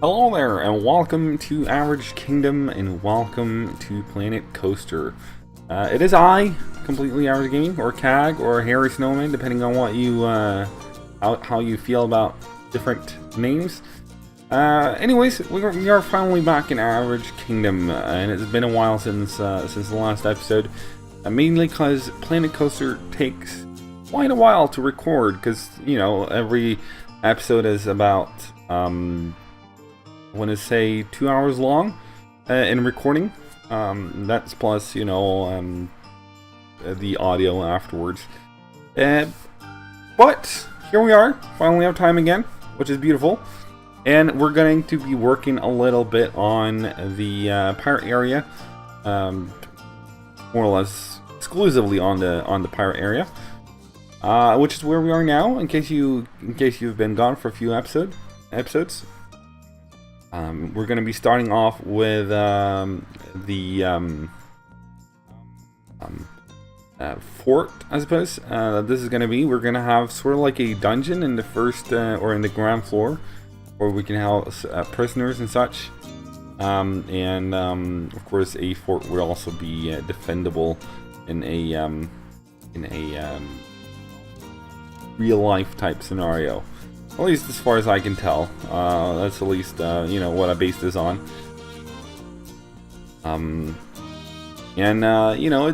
Hello there, and welcome to Average Kingdom, and welcome to Planet Coaster. It is I, Completely Average Gaming, or CAG, or Harry Snowman, depending on what you, how you feel about different names. Anyways, we are finally back in Average Kingdom, and it's been a while since the last episode. Mainly because Planet Coaster takes quite a while to record, because, you know, every episode is about, I want to say 2 hours long in recording. That's plus, you know, the audio afterwards. But here we are, finally have time again, which is beautiful. And we're going to be working a little bit on the pirate area, more or less exclusively on the pirate area, which is where we are now. In case you've been gone for a few episodes. We're going to be starting off with the fort, I suppose. This is going to be, we're going to have sort of like a dungeon in the first, or in the ground floor, where we can house prisoners and such. Of course, a fort will also be defendable in a real-life type scenario. At least as far as I can tell. That's at least, you know, what I based this on. You know,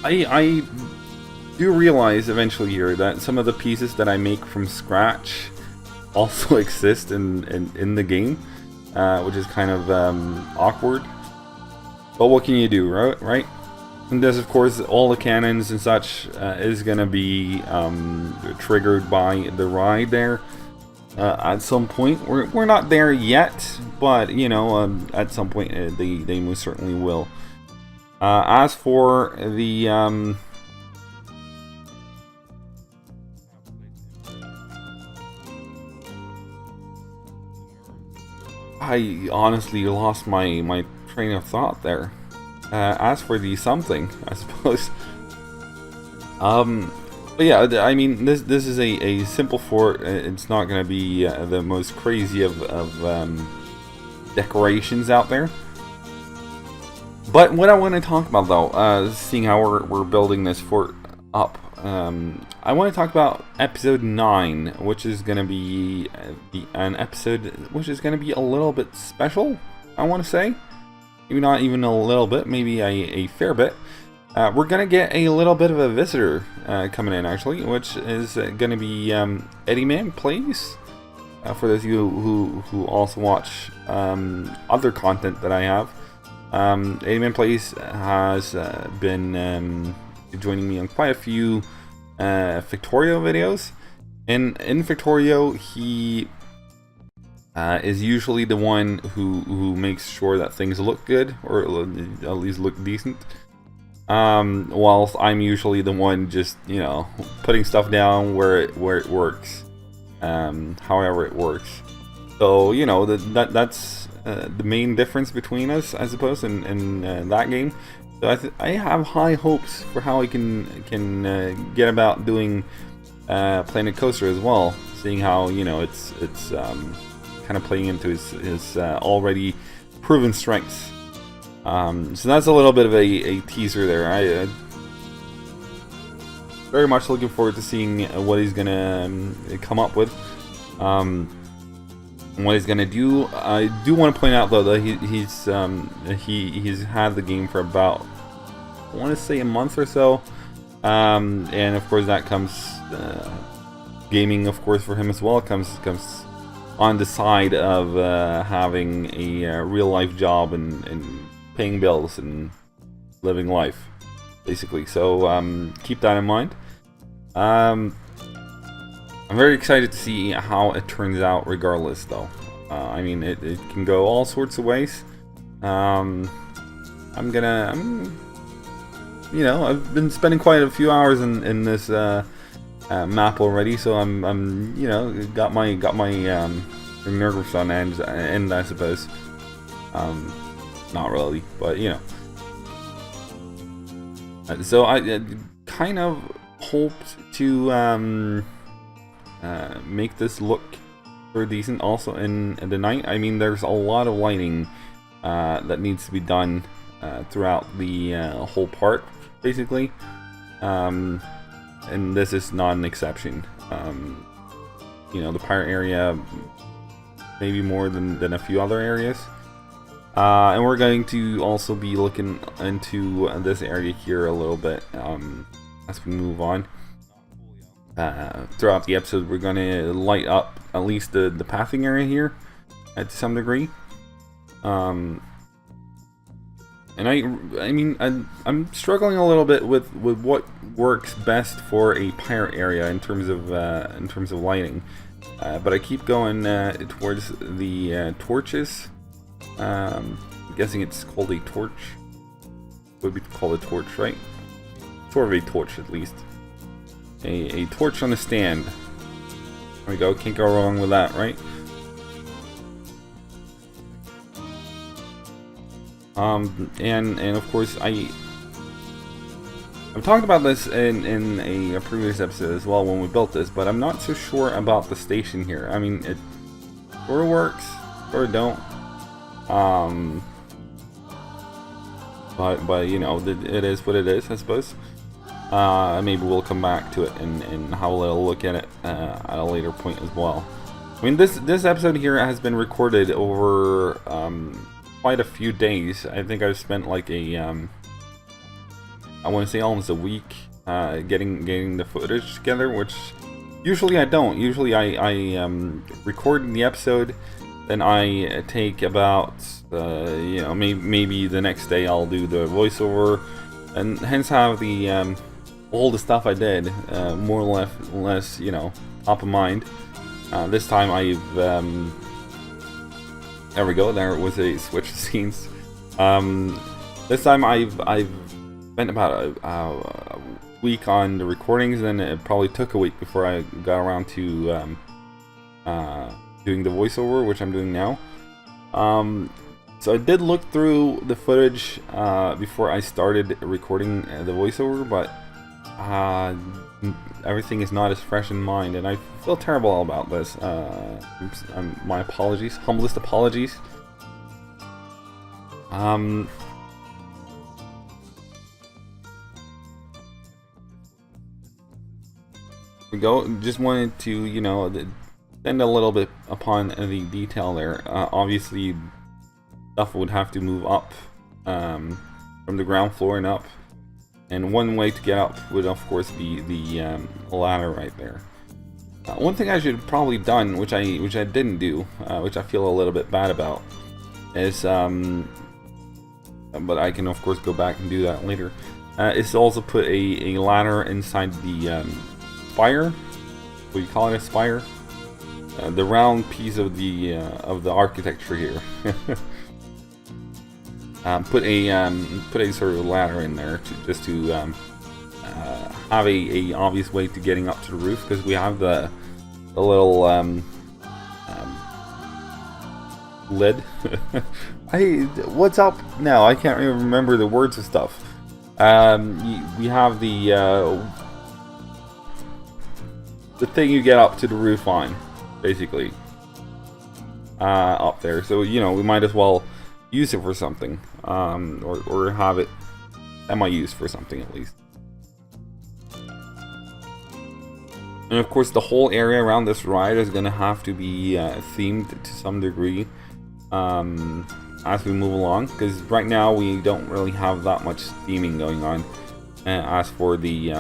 I do realize eventually here that some of the pieces that I make from scratch also exist in the game, which is kind of awkward. But what can you do, right? And this, of course, all the cannons and such is going to be triggered by the ride there at some point. We're not there yet, but, you know, at some point they most certainly will. As for the... I honestly lost my train of thought there. As for the something, I suppose. But yeah, I mean, this is a simple fort. It's not going to be the most crazy of decorations out there. But what I want to talk about, though, seeing how we're building this fort up, I want to talk about episode 9, which is going to be an episode which is going to be a little bit special, I want to say. Maybe not even a little bit, maybe a fair bit. We're going to get a little bit of a visitor coming in, actually, which is going to be Eddie Man Plays. For those of you who also watch other content that I have. Eddie Man Plays has been joining me on quite a few Victorio videos. And in Victorio, he... is usually the one who makes sure that things look good, or at least look decent. Whilst I'm usually the one just, you know, putting stuff down where it works, however it works. So, you know, that's the main difference between us, I suppose, in that game. So I have high hopes for how I can get about doing Planet Coaster as well, seeing how, you know, it's kind of playing into his already proven strengths. So that's a little bit of a teaser there. I very much looking forward to seeing what he's gonna come up with, and what he's gonna do. I do want to point out, though, that he's had the game for about, I want to say, a month or so, and of course that comes gaming, of course, for him as well comes on the side of having a real-life job and paying bills and living life, basically. So keep that in mind. I'm very excited to see how it turns out regardless, though. I mean, it can go all sorts of ways. You know, I've been spending quite a few hours in this map already, so I'm you know, got my nerves on end, I suppose. Not really, but you know. So I kind of hoped to make this look decent. Also in the night, I mean, there's a lot of lighting that needs to be done throughout the whole park, basically. And this is not an exception. You know, the pirate area, maybe more than a few other areas. And we're going to also be looking into this area here a little bit as we move on. Throughout the episode, we're going to light up at least the pathing area here to some degree. And I mean, I'm struggling a little bit with what works best for a pirate area in terms of lighting. But I keep going towards the torches. I'm guessing it's called a torch. Would be called a torch, right? Sort of a torch, at least. A torch on the stand. There we go. Can't go wrong with that, right? And of course I've talked about this in a previous episode as well when we built this, but I'm not so sure about the station here. I mean, it sort of works, or don't. But you know, it is what it is, I suppose. Maybe we'll come back to it and have a little look at it at a later point as well. I mean, this episode here has been recorded over quite a few days. I think I've spent like I want to say almost a week getting the footage together, which usually I don't. Usually I record the episode, then I take about you know, maybe the next day I'll do the voiceover, and hence have the all the stuff I did more or less, you know, top of mind. This time I've there we go. There was a switch of scenes. This time I've spent about a week on the recordings, and it probably took a week before I got around to doing the voiceover, which I'm doing now. So I did look through the footage before I started recording the voiceover, but everything is not as fresh in mind, and I feel terrible about this. My apologies, humblest apologies. We go. Just wanted to, you know, spend a little bit upon the detail there. Obviously, stuff would have to move up from the ground floor and up. And one way to get up would, of course, be the ladder right there. One thing I should have probably done, which I didn't do, which I feel a little bit bad about, is but I can of course go back and do that later. Is to also put a ladder inside the spire. What do you call it, a spire? The round piece of the architecture here. Put a sort of ladder in there just to have a obvious way to getting up to the roof, because we have the little lid. What's up now? I can't even remember the words of stuff. We have the thing you get up to the roof on, basically, up there. So you know, we might as well use it for something, or have it semi-used for something at least. And of course, the whole area around this ride is going to have to be themed to some degree as we move along, because right now we don't really have that much theming going on. As for the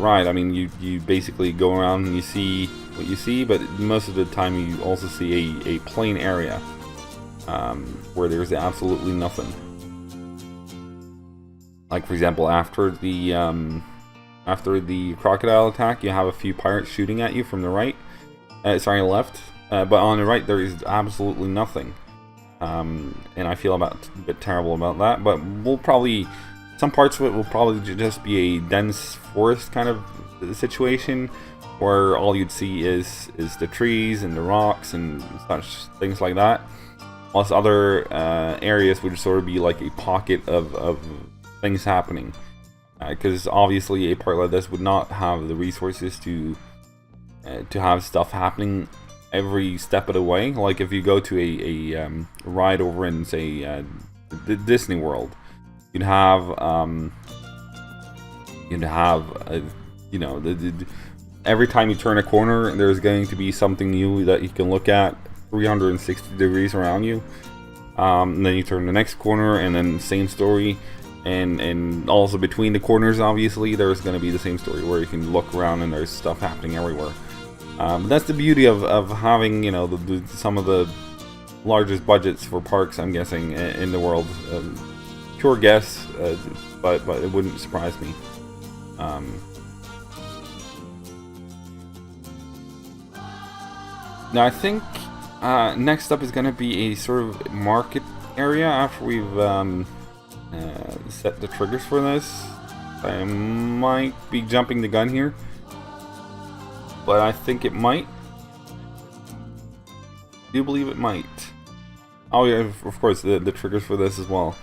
ride, I mean, you basically go around and you see what you see, but most of the time you also see a plain area where there's absolutely nothing. Like, for example, after the crocodile attack, you have a few pirates shooting at you from the right, left, but on the right there is absolutely nothing, and I feel a bit terrible about that. But we'll probably, some parts of it will probably just be a dense forest kind of situation, where all you'd see is the trees and the rocks and such things like that. Plus other areas would sort of be like a pocket of things happening. Because obviously a part like this would not have the resources to have stuff happening every step of the way. Like if you go to a ride over in, say, Disney World, you'd have you know, every time you turn a corner, there's going to be something new that you can look at 360 degrees around you. And then you turn the next corner, and then same story. And also between the corners, obviously, there's going to be the same story where you can look around and there's stuff happening everywhere. But that's the beauty of having, you know, some of the largest budgets for parks, I'm guessing, in the world. Pure guess, but it wouldn't surprise me. Now I think next up is going to be a sort of market area after we've set the triggers for this. I might be jumping the gun here, but I think it might. I do believe it might. Oh yeah, of course, the triggers for this as well.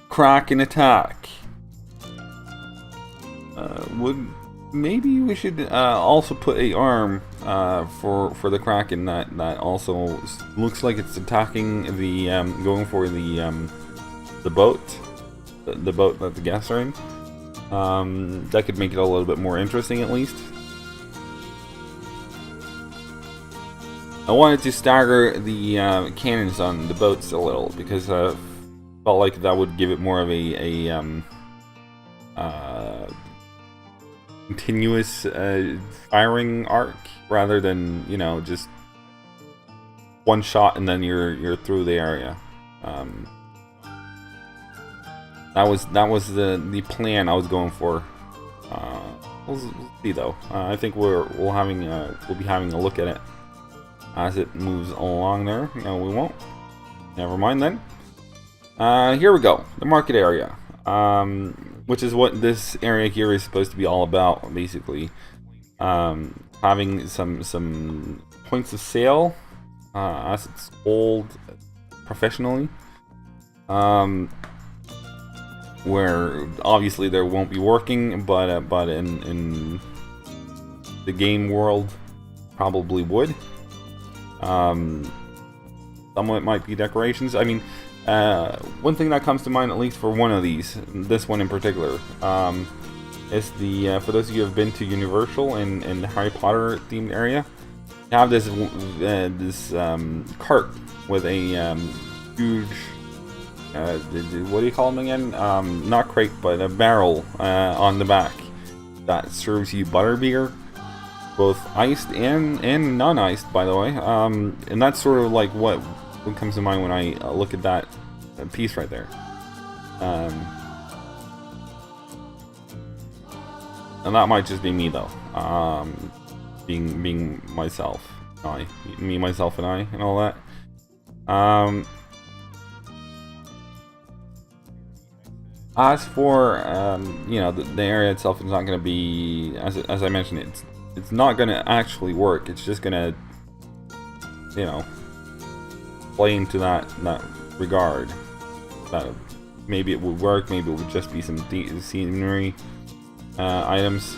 Kraken attack. Maybe we should also put a arm for the Kraken that also looks like it's attacking the going for the boat, the boat that the guests are in. That could make it a little bit more interesting, at least. I wanted to stagger the cannons on the boats a little because I felt like that would give it more of a continuous firing arc rather than, you know, just one shot and then you're through the area. That was the plan I was going for. We'll see though. I think we'll be having a look at it as it moves along there. No, we won't. Never mind then. Here we go. The market area. Which is what this area here is supposed to be all about, basically. Having some points of sale, as it's called professionally. Where obviously there won't be working, but in the game world probably would. Some of it might be decorations. I mean, one thing that comes to mind, at least for one of these, this one in particular, is the for those of you who have been to Universal in the Harry Potter themed area, you have this cart with a huge what do you call them again? Not crate, but a barrel on the back that serves you butterbeer, both iced and non-iced, by the way. And that's sort of like what comes to mind when I look at that piece right there. And that might just be me though. Being myself, me, myself, and I, and all that. As for you know, the area itself is not going to be, as I mentioned, it's not going to actually work. It's just going to, you know, play into that regard. That maybe it would work, maybe it would just be some scenery items.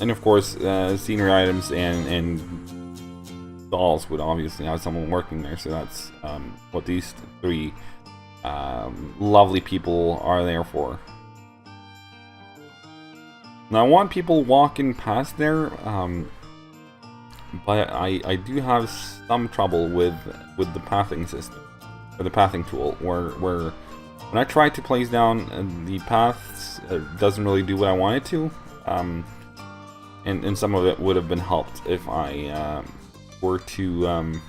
And of course, scenery items and dolls would obviously have someone working there, so that's what these three lovely people are there for. Now I want people walking past there, but I do have some trouble with the pathing system, or the pathing tool, where when I try to place down the paths, it doesn't really do what I want it to, and some of it would have been helped if I were to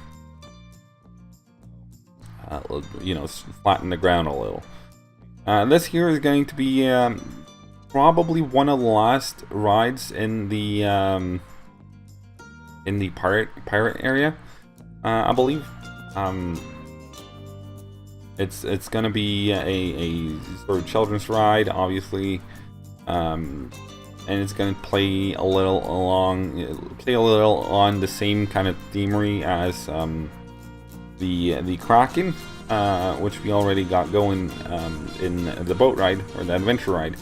you know, flatten the ground a little. This here is going to be probably one of the last rides in the pirate area, I believe. It's gonna be a sort of children's ride, obviously, and it's gonna play a little on the same kind of themery as the Kraken, which we already got going in the boat ride, or the adventure ride.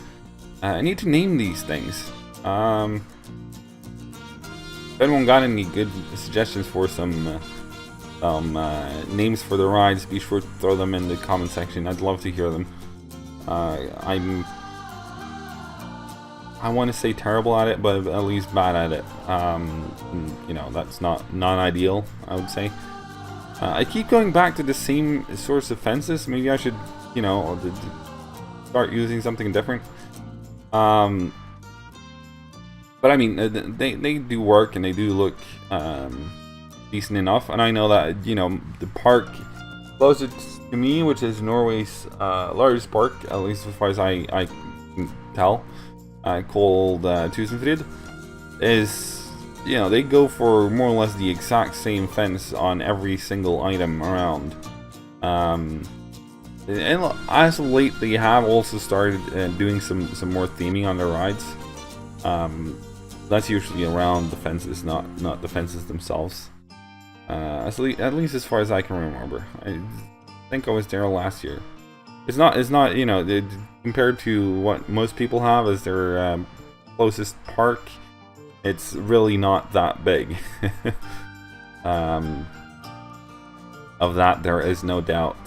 I need to name these things. If anyone got any good suggestions for some names for the rides, be sure to throw them in the comment section. I'd love to hear them. I want to say terrible at it, but at least bad at it. You know, that's not ideal, I would say. I keep going back to the same sorts of fences. Maybe I should, you know, start using something different. But I mean, they do work and they do look decent enough. And I know that, you know, the park closest to me, which is Norway's largest park, at least as far as I can tell, called Tusenfryd, is, you know, they go for more or less the exact same fence on every single item around. And as of late, they have also started doing some more theming on their rides. That's usually around the fences, not the fences themselves. At least as far as I can remember. I think I was there last year. It's not you know, compared to what most people have as their closest park. It's really not that big. Of that, there is no doubt.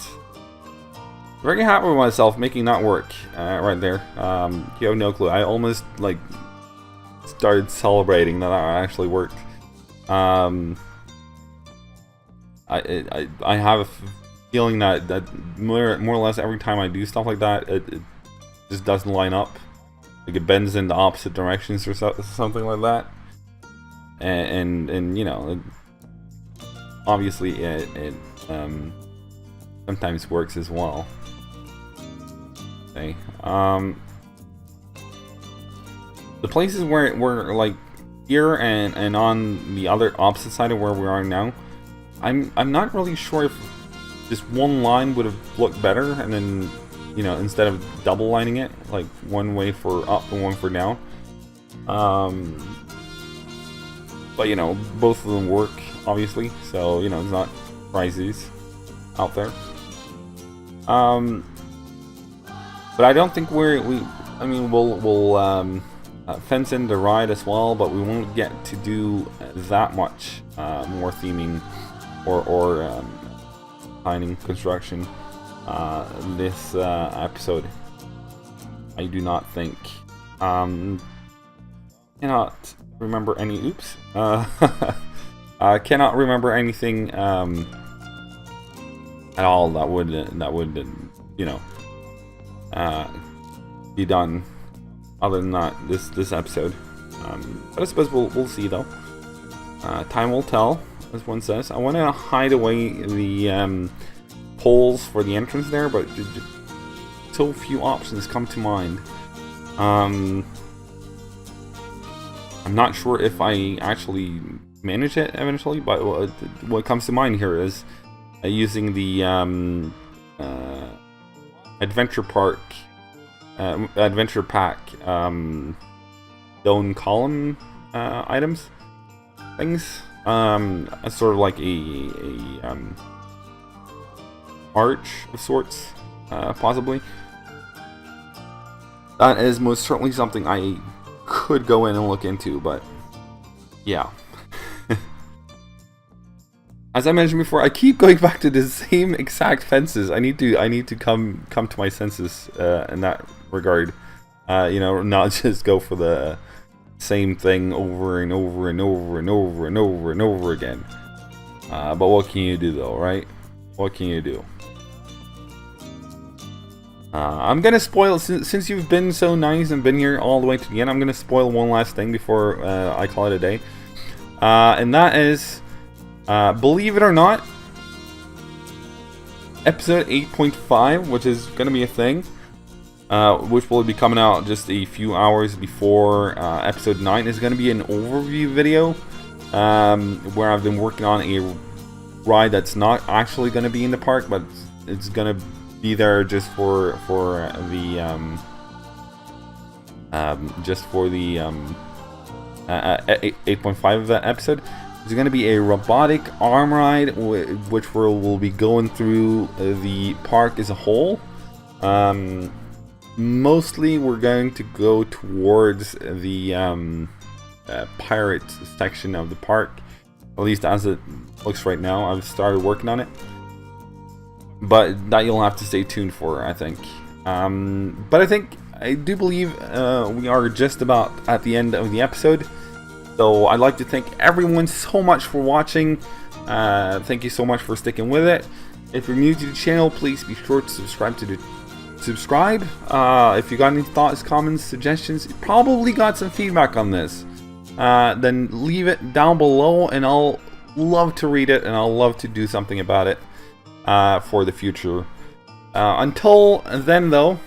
Very happy with myself making that work right there. You have no clue. I almost like started celebrating that actually worked. I have a feeling that more or less every time I do stuff like that, it just doesn't line up. Like it bends in the opposite directions or something like that. And you know, obviously it sometimes works as well. Okay. The places where we're like here and on the other opposite side of where we are now, I'm not really sure if just one line would have looked better, and then, you know, instead of double lining it, like one way for up and one for down. But you know, both of them work obviously, so you know, it's not prizes out there. But I don't think we'll fence in the ride as well, but we won't get to do that much more theming or finding construction this episode. I do not think. Cannot remember any. Oops. Cannot remember anything at all that would you know be done. Other than that, this episode, but I suppose we'll see though. Time will tell, as one says. I want to hide away the poles for the entrance there, but so few options come to mind. I'm not sure if I actually manage it eventually, but what comes to mind here is using the Adventure Pack stone column items things, sort of like a arch of sorts, possibly. That is most certainly something I could go in and look into, but yeah. As I mentioned before, I keep going back to the same exact fences. I need to come to my senses in that regard. You know, not just go for the same thing over and over and over and over and over and over again. But what can you do though, right? What can you do? I'm gonna spoil, since you've been so nice and been here all the way to the end, I'm gonna spoil one last thing before I call it a day. And that is, believe it or not, episode 8.5, which is gonna be a thing, which will be coming out just a few hours before episode 9, is gonna be an overview video, where I've been working on a ride that's not actually gonna be in the park, but it's gonna be there just for the 8.5 of that episode. It's going to be a robotic arm ride, which we'll be going through the park as a whole. mostly we're going to go towards the pirate section of the park, at least as it looks right now. I've started working on it, but that you'll have to stay tuned for, I think. But I do believe we are just about at the end of the episode. So I'd like to thank everyone so much for watching. Thank you so much for sticking with it. If you're new to the channel, please be sure to subscribe to the if you got any thoughts, comments, suggestions, you probably got some feedback on this, then leave it down below, and I'll love to read it, and I'll love to do something about it for the future. Until then, though,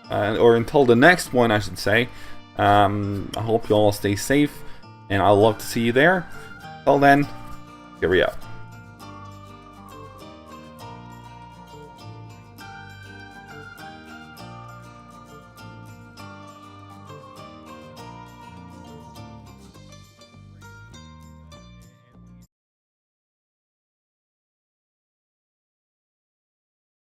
or until the next one, I should say, I hope you all stay safe, and I'll love to see you there. Till then, here we go.